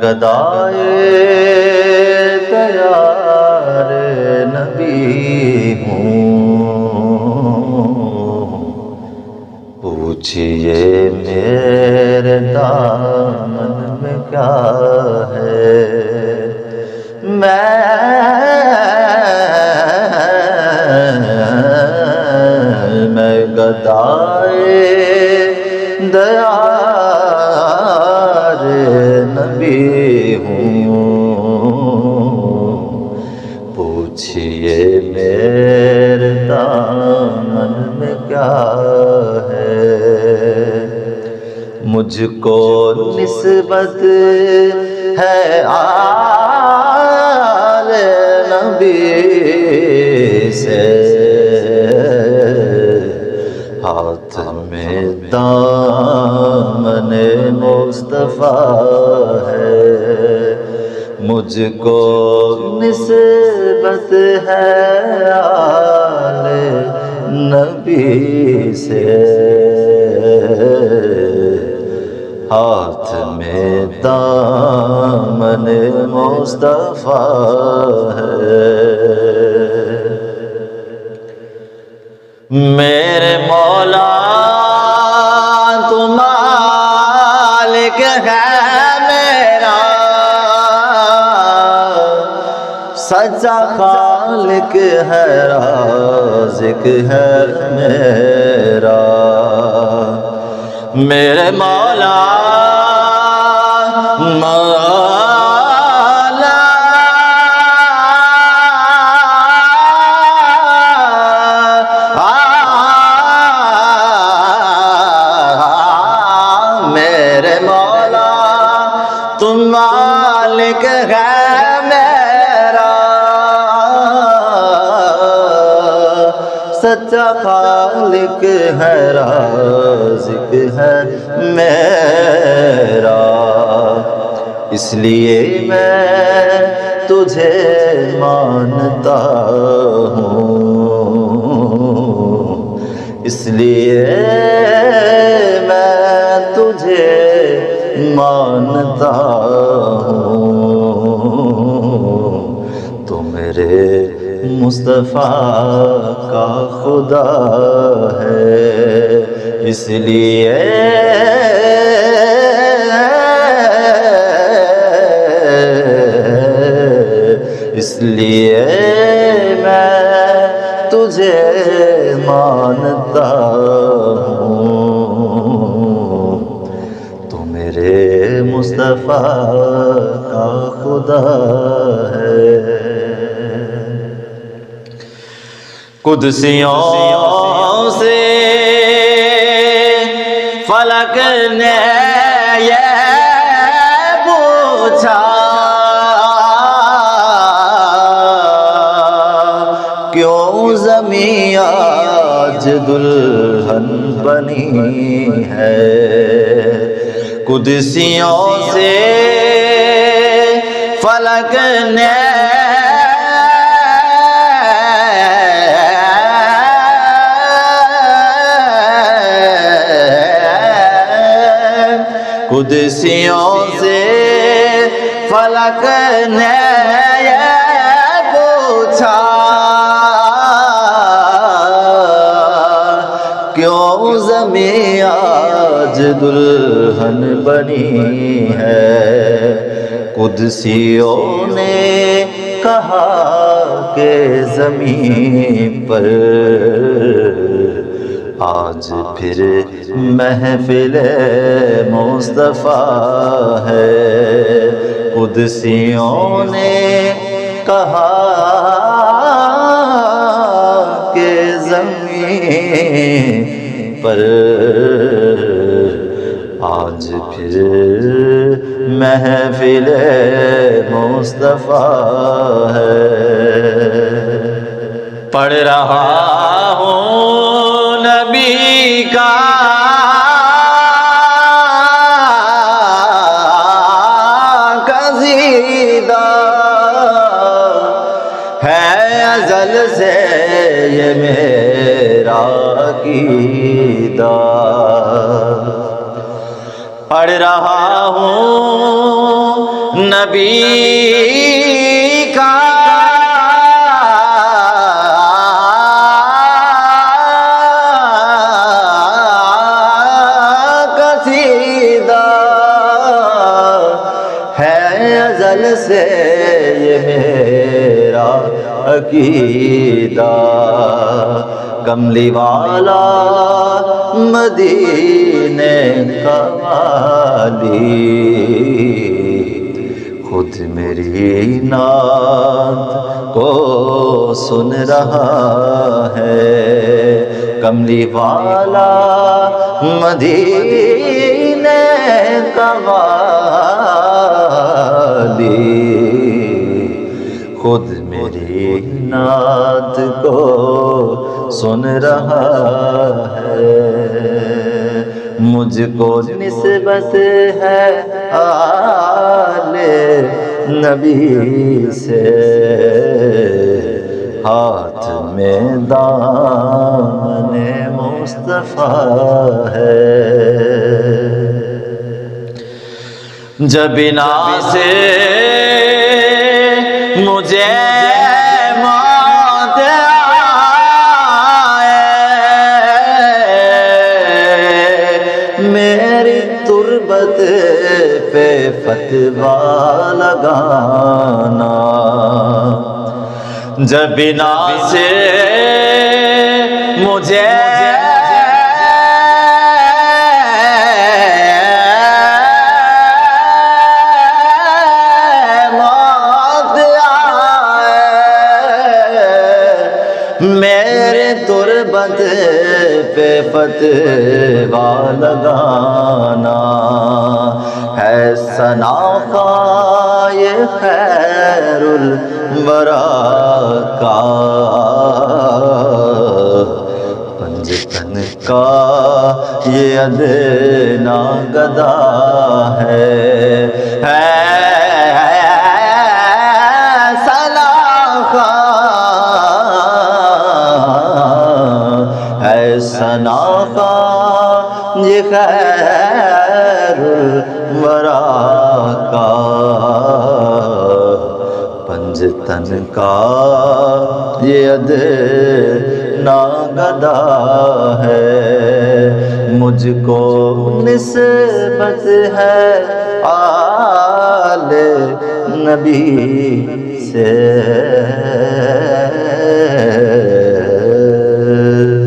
گدائے دیار نبی ہوں، پوچھئے میرے دامن میں کیا ہے، میں گدائے دیار نبی ہوں، پوچھئے میرے دامن میں کیا ہے، مجھ کو نسبت ہے آل نبی سے، ہاتھ میں دامن مصطفیٰ ہے، مجھ کو نسبت ہے آل نبی سے، ہاتھ میں دامن مصطفیٰ ہے، میرے مولا تو مالک ہے میرا، سچا خالق ہے رازق ہے میرا، میرے مولا تم مالک ہے میرا، سچا خالق ہے رازق ہے میرا، اس لیے میں تجھے مانتا ہوں، اس لیے میں تجھے مانتا ہوں، تو میرے مصطفیٰ کا خدا ہے، اس لیے میں تجھے مانتا ہوں، تو میرے مصطفیٰ کا خدا ہے، قدسیوں سے فلک نے یہ پوچھا، کیوں زمین آج دلہن بنی ہے، قدسیوں سے فلک نے قدسیوں سے فلک نے یہ پوچھا، کیوں زمین آج دلہن بنی ہے، قدسیوں نے کہا کہ زمین پر آج پھر محفل مصطفیٰ ہے، قدسیوں نے کہا کہ زمین پر آج پھر محفل مصطفیٰ ہے، پڑھ رہا ہوں نبی کا قصیدہ، ہے ازل سے یہ میرا عقیدہ، پڑھ رہا ہوں نبی کا قصیدہ ہے ازل سے یہ میرا عقیدہ، کملی والا مدینے کا والی خود میری نعت کو سن رہا ہے، کملی والا مدینے کا والی خود میری نعت کو سن رہا ہے، مجھ کو نسبت ہے آل نبی سے، ہاتھ میں دامن مصطفیٰ ہے، جب نام سے مجھے موت آئے، میری تربت پہ فتویٰ لگانا، جب نام سے مجھے میرے تربت پہ فتویٰ لگانا، ہے ثنا یہ خیر الورا کا، پنجتن کا یہ ادنا گدا ہے ثنا کا یہ خیر الورا کا، پنجتن کا یہ ادنا گدا ہے، مجھ کو نسبت ہے آل نبی سے،